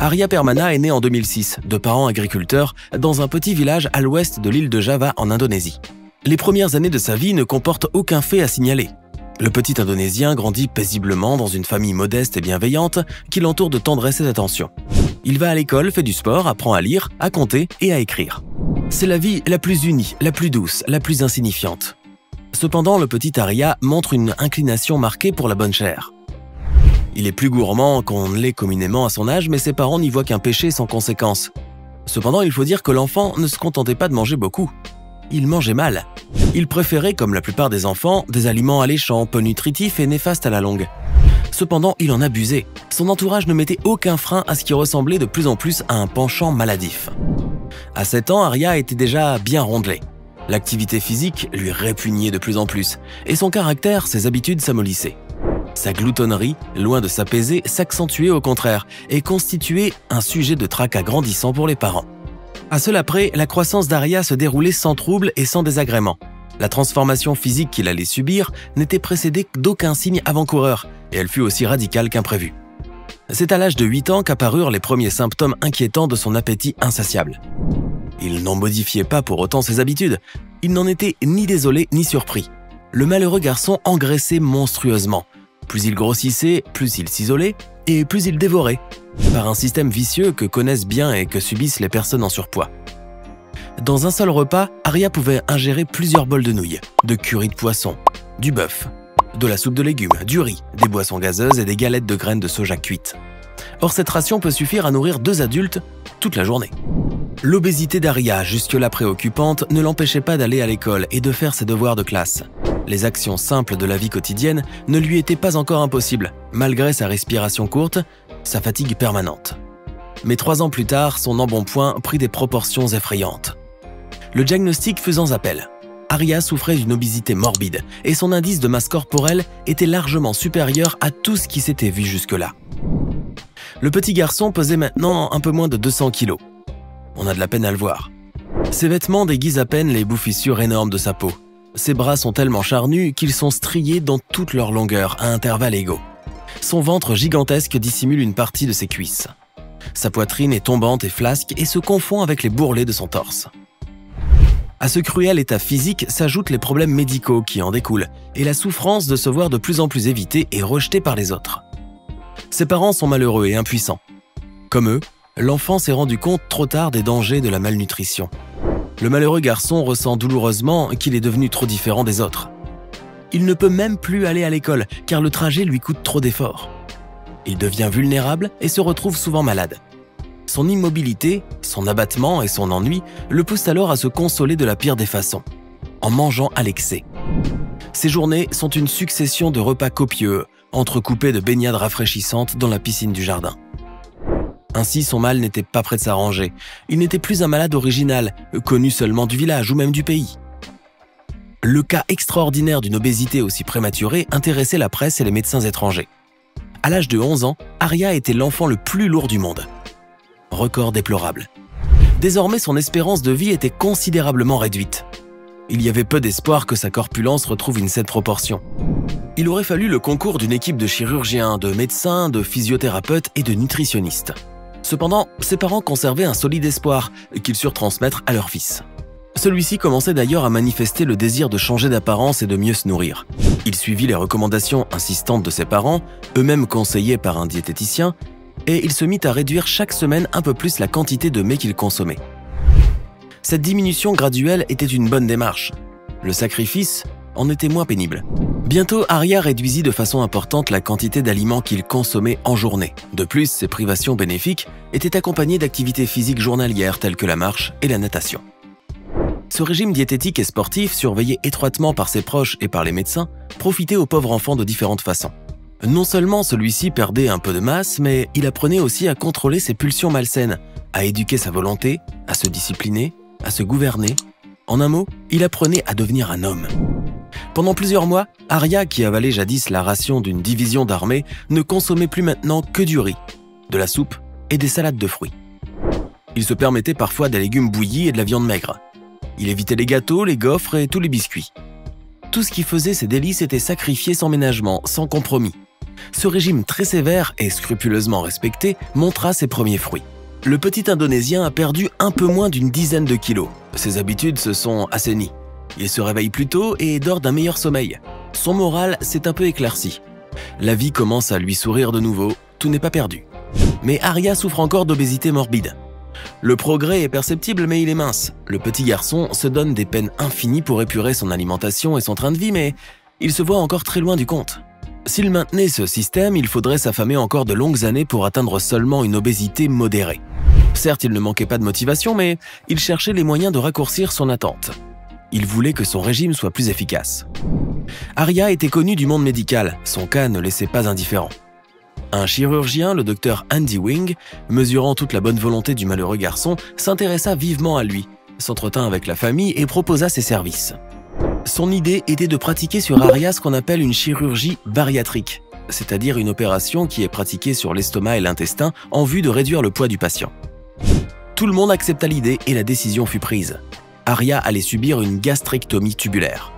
Arya Permana est née en 2006, de parents agriculteurs, dans un petit village à l'ouest de l'île de Java en Indonésie. Les premières années de sa vie ne comportent aucun fait à signaler. Le petit Indonésien grandit paisiblement dans une famille modeste et bienveillante qui l'entoure de tendresse et d'attention. Il va à l'école, fait du sport, apprend à lire, à compter et à écrire. C'est la vie la plus unie, la plus douce, la plus insignifiante. Cependant, le petit Arya montre une inclination marquée pour la bonne chair. Il est plus gourmand qu'on ne l'est communément à son âge, mais ses parents n'y voient qu'un péché sans conséquence. Cependant, il faut dire que l'enfant ne se contentait pas de manger beaucoup. Il mangeait mal. Il préférait, comme la plupart des enfants, des aliments alléchants, peu nutritifs et néfastes à la longue. Cependant, il en abusait. Son entourage ne mettait aucun frein à ce qui ressemblait de plus en plus à un penchant maladif. À 7 ans, Arya était déjà bien rondelé. L'activité physique lui répugnait de plus en plus, et son caractère, ses habitudes s'amollissaient. Sa gloutonnerie, loin de s'apaiser, s'accentuait au contraire et constituait un sujet de tracas grandissant pour les parents. À cela près, la croissance d'Arya se déroulait sans trouble et sans désagrément. La transformation physique qu'il allait subir n'était précédée d'aucun signe avant-coureur et elle fut aussi radicale qu'imprévue. C'est à l'âge de 8 ans qu'apparurent les premiers symptômes inquiétants de son appétit insatiable. Il n'en modifiait pas pour autant ses habitudes. Il n'en était ni désolé ni surpris. Le malheureux garçon engraissait monstrueusement. Plus il grossissait, plus il s'isolait et plus il dévorait, par un système vicieux que connaissent bien et que subissent les personnes en surpoids. Dans un seul repas, Arya pouvait ingérer plusieurs bols de nouilles, de curry de poisson, du bœuf, de la soupe de légumes, du riz, des boissons gazeuses et des galettes de graines de soja cuites. Or, cette ration peut suffire à nourrir 2 adultes toute la journée. L'obésité d'Arya, jusque-là préoccupante, ne l'empêchait pas d'aller à l'école et de faire ses devoirs de classe. Les actions simples de la vie quotidienne ne lui étaient pas encore impossibles, malgré sa respiration courte, sa fatigue permanente. Mais 3 ans plus tard, son embonpoint prit des proportions effrayantes. Le diagnostic fut sans appel. Arya souffrait d'une obésité morbide et son indice de masse corporelle était largement supérieur à tout ce qui s'était vu jusque-là. Le petit garçon pesait maintenant un peu moins de 200 kilos. On a de la peine à le voir. Ses vêtements déguisent à peine les bouffissures énormes de sa peau. Ses bras sont tellement charnus qu'ils sont striés dans toute leur longueur à intervalles égaux. Son ventre gigantesque dissimule une partie de ses cuisses. Sa poitrine est tombante et flasque et se confond avec les bourrelets de son torse. À ce cruel état physique s'ajoutent les problèmes médicaux qui en découlent et la souffrance de se voir de plus en plus évité et rejeté par les autres. Ses parents sont malheureux et impuissants. Comme eux, l'enfant s'est rendu compte trop tard des dangers de la malnutrition. Le malheureux garçon ressent douloureusement qu'il est devenu trop différent des autres. Il ne peut même plus aller à l'école car le trajet lui coûte trop d'efforts. Il devient vulnérable et se retrouve souvent malade. Son immobilité, son abattement et son ennui le poussent alors à se consoler de la pire des façons, en mangeant à l'excès. Ses journées sont une succession de repas copieux, entrecoupés de baignades rafraîchissantes dans la piscine du jardin. Ainsi, son mal n'était pas près de s'arranger. Il n'était plus un malade original, connu seulement du village ou même du pays. Le cas extraordinaire d'une obésité aussi prématurée intéressait la presse et les médecins étrangers. À l'âge de 11 ans, Arya était l'enfant le plus lourd du monde. Record déplorable. Désormais, son espérance de vie était considérablement réduite. Il y avait peu d'espoir que sa corpulence retrouve une saine proportion. Il aurait fallu le concours d'une équipe de chirurgiens, de médecins, de physiothérapeutes et de nutritionnistes. Cependant, ses parents conservaient un solide espoir qu'ils surent transmettre à leur fils. Celui-ci commençait d'ailleurs à manifester le désir de changer d'apparence et de mieux se nourrir. Il suivit les recommandations insistantes de ses parents, eux-mêmes conseillés par un diététicien, et il se mit à réduire chaque semaine un peu plus la quantité de mets qu'il consommait. Cette diminution graduelle était une bonne démarche. Le sacrifice en était moins pénible. Bientôt, Arya réduisit de façon importante la quantité d'aliments qu'il consommait en journée. De plus, ses privations bénéfiques étaient accompagnées d'activités physiques journalières telles que la marche et la natation. Ce régime diététique et sportif, surveillé étroitement par ses proches et par les médecins, profitait au pauvre enfant de différentes façons. Non seulement celui-ci perdait un peu de masse, mais il apprenait aussi à contrôler ses pulsions malsaines, à éduquer sa volonté, à se discipliner, à se gouverner. En un mot, il apprenait à devenir un homme. Pendant plusieurs mois, Arya, qui avalait jadis la ration d'une division d'armée, ne consommait plus maintenant que du riz, de la soupe et des salades de fruits. Il se permettait parfois des légumes bouillis et de la viande maigre. Il évitait les gâteaux, les gaufres et tous les biscuits. Tout ce qui faisait ses délices était sacrifié sans ménagement, sans compromis. Ce régime très sévère et scrupuleusement respecté montra ses premiers fruits. Le petit Indonésien a perdu un peu moins d'une dizaine de kilos. Ses habitudes se sont assainies. Il se réveille plus tôt et dort d'un meilleur sommeil. Son moral s'est un peu éclairci. La vie commence à lui sourire de nouveau, tout n'est pas perdu. Mais Arya souffre encore d'obésité morbide. Le progrès est perceptible mais il est mince. Le petit garçon se donne des peines infinies pour épurer son alimentation et son train de vie, mais il se voit encore très loin du compte. S'il maintenait ce système, il faudrait s'affamer encore de longues années pour atteindre seulement une obésité modérée. Certes, il ne manquait pas de motivation, mais il cherchait les moyens de raccourcir son attente. Il voulait que son régime soit plus efficace. Arya était connu du monde médical, son cas ne laissait pas indifférent. Un chirurgien, le docteur Andy Wing, mesurant toute la bonne volonté du malheureux garçon, s'intéressa vivement à lui, s'entretint avec la famille et proposa ses services. Son idée était de pratiquer sur Arya ce qu'on appelle une chirurgie bariatrique, c'est-à-dire une opération qui est pratiquée sur l'estomac et l'intestin en vue de réduire le poids du patient. Tout le monde accepta l'idée et la décision fut prise. Arya allait subir une gastrectomie tubulaire.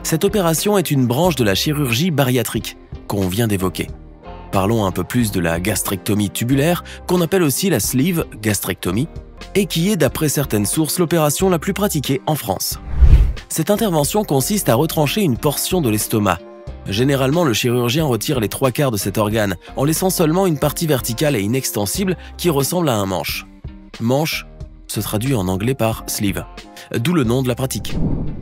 Cette opération est une branche de la chirurgie bariatrique qu'on vient d'évoquer. Parlons un peu plus de la gastrectomie tubulaire, qu'on appelle aussi la sleeve gastrectomie, et qui est, d'après certaines sources, l'opération la plus pratiquée en France. Cette intervention consiste à retrancher une portion de l'estomac. Généralement, le chirurgien retire les 3/4 de cet organe, en laissant seulement une partie verticale et inextensible qui ressemble à un manche. Manche se traduit en anglais par sleeve, d'où le nom de la pratique.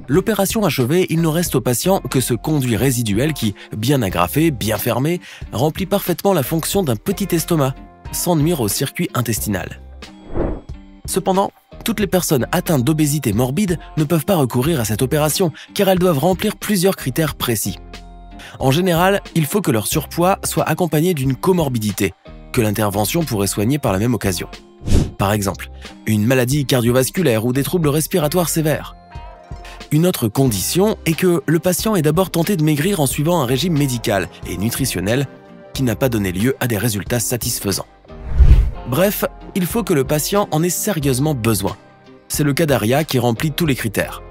L'opération achevée, il ne reste au patient que ce conduit résiduel qui, bien agrafé, bien fermé, remplit parfaitement la fonction d'un petit estomac, sans nuire au circuit intestinal. Cependant, toutes les personnes atteintes d'obésité morbide ne peuvent pas recourir à cette opération car elles doivent remplir plusieurs critères précis. En général, il faut que leur surpoids soit accompagné d'une comorbidité, que l'intervention pourrait soigner par la même occasion. Par exemple, une maladie cardiovasculaire ou des troubles respiratoires sévères. Une autre condition est que le patient ait d'abord tenté de maigrir en suivant un régime médical et nutritionnel qui n'a pas donné lieu à des résultats satisfaisants. Bref, il faut que le patient en ait sérieusement besoin. C'est le cas d'Arya qui remplit tous les critères.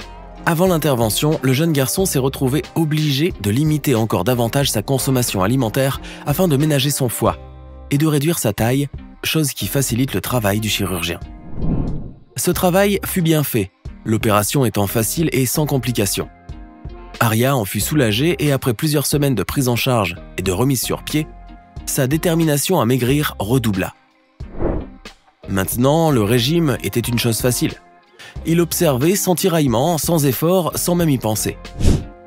Avant l'intervention, le jeune garçon s'est retrouvé obligé de limiter encore davantage sa consommation alimentaire afin de ménager son foie et de réduire sa taille, chose qui facilite le travail du chirurgien. Ce travail fut bien fait, l'opération étant facile et sans complications. Arya en fut soulagée et après plusieurs semaines de prise en charge et de remise sur pied, sa détermination à maigrir redoubla. Maintenant, le régime était une chose facile. Il observait sans tiraillement, sans effort, sans même y penser.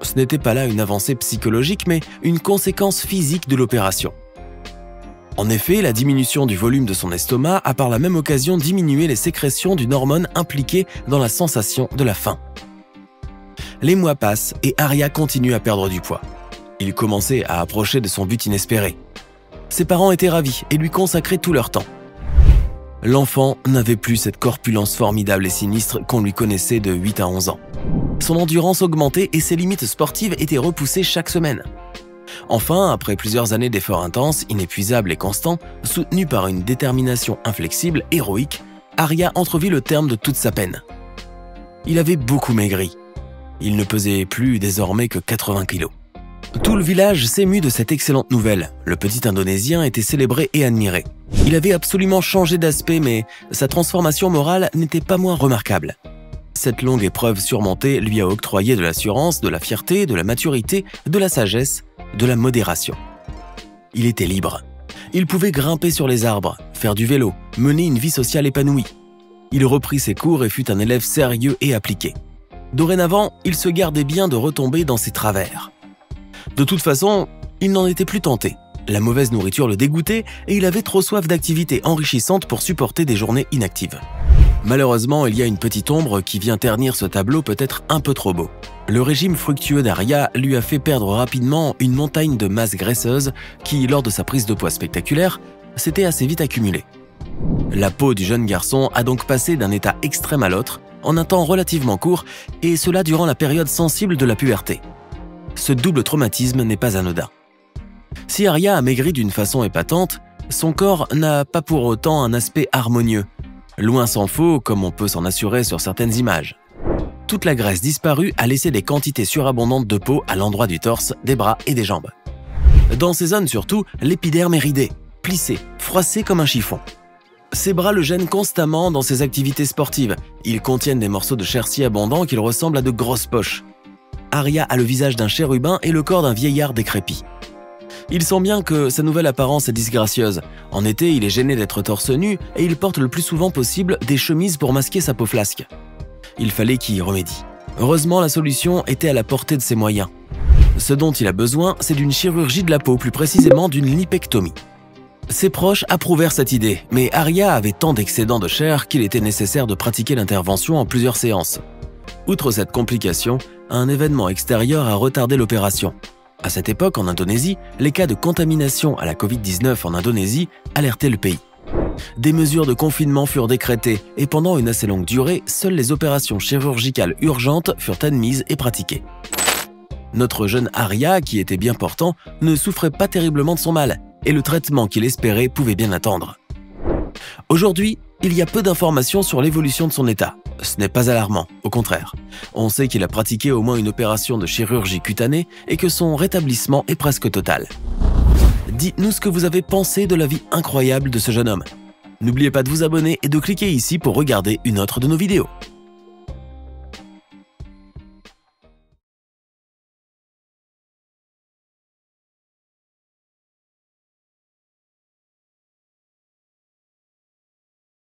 Ce n'était pas là une avancée psychologique, mais une conséquence physique de l'opération. En effet, la diminution du volume de son estomac a par la même occasion diminué les sécrétions d'une hormone impliquée dans la sensation de la faim. Les mois passent et Arya continue à perdre du poids. Il commençait à approcher de son but inespéré. Ses parents étaient ravis et lui consacraient tout leur temps. L'enfant n'avait plus cette corpulence formidable et sinistre qu'on lui connaissait de 8 à 11 ans. Son endurance augmentait et ses limites sportives étaient repoussées chaque semaine. Enfin, après plusieurs années d'efforts intenses, inépuisables et constants, soutenus par une détermination inflexible, héroïque, Arya entrevit le terme de toute sa peine. Il avait beaucoup maigri. Il ne pesait plus désormais que 80 kilos. Tout le village s'émut de cette excellente nouvelle. Le petit Indonésien était célébré et admiré. Il avait absolument changé d'aspect, mais sa transformation morale n'était pas moins remarquable. Cette longue épreuve surmontée lui a octroyé de l'assurance, de la fierté, de la maturité, de la sagesse, de la modération. Il était libre. Il pouvait grimper sur les arbres, faire du vélo, mener une vie sociale épanouie. Il reprit ses cours et fut un élève sérieux et appliqué. Dorénavant, il se gardait bien de retomber dans ses travers. De toute façon, il n'en était plus tenté. La mauvaise nourriture le dégoûtait et il avait trop soif d'activités enrichissantes pour supporter des journées inactives. Malheureusement, il y a une petite ombre qui vient ternir ce tableau peut-être un peu trop beau. Le régime fructueux d'Arya lui a fait perdre rapidement une montagne de masse graisseuse qui, lors de sa prise de poids spectaculaire, s'était assez vite accumulée. La peau du jeune garçon a donc passé d'un état extrême à l'autre en un temps relativement court et cela durant la période sensible de la puberté. Ce double traumatisme n'est pas anodin. Si Arya a maigri d'une façon épatante, son corps n'a pas pour autant un aspect harmonieux. Loin s'en faut, comme on peut s'en assurer sur certaines images. Toute la graisse disparue a laissé des quantités surabondantes de peau à l'endroit du torse, des bras et des jambes. Dans ces zones surtout, l'épiderme est ridé, plissé, froissé comme un chiffon. Ses bras le gênent constamment dans ses activités sportives. Ils contiennent des morceaux de chair si abondants qu'ils ressemblent à de grosses poches. Arya a le visage d'un chérubin et le corps d'un vieillard décrépit. Il sent bien que sa nouvelle apparence est disgracieuse. En été, il est gêné d'être torse nu et il porte le plus souvent possible des chemises pour masquer sa peau flasque. Il fallait qu'il y remédie. Heureusement, la solution était à la portée de ses moyens. Ce dont il a besoin, c'est d'une chirurgie de la peau, plus précisément d'une lipectomie. Ses proches approuvèrent cette idée, mais Arya avait tant d'excédents de chair qu'il était nécessaire de pratiquer l'intervention en plusieurs séances. Outre cette complication, un événement extérieur a retardé l'opération. À cette époque, en Indonésie, les cas de contamination à la Covid-19 en Indonésie alertaient le pays. Des mesures de confinement furent décrétées et pendant une assez longue durée, seules les opérations chirurgicales urgentes furent admises et pratiquées. Notre jeune Arya, qui était bien portant, ne souffrait pas terriblement de son mal et le traitement qu'il espérait pouvait bien attendre. Aujourd'hui, il y a peu d'informations sur l'évolution de son état. Ce n'est pas alarmant, au contraire. On sait qu'il a pratiqué au moins une opération de chirurgie cutanée et que son rétablissement est presque total. Dites-nous ce que vous avez pensé de la vie incroyable de ce jeune homme. N'oubliez pas de vous abonner et de cliquer ici pour regarder une autre de nos vidéos.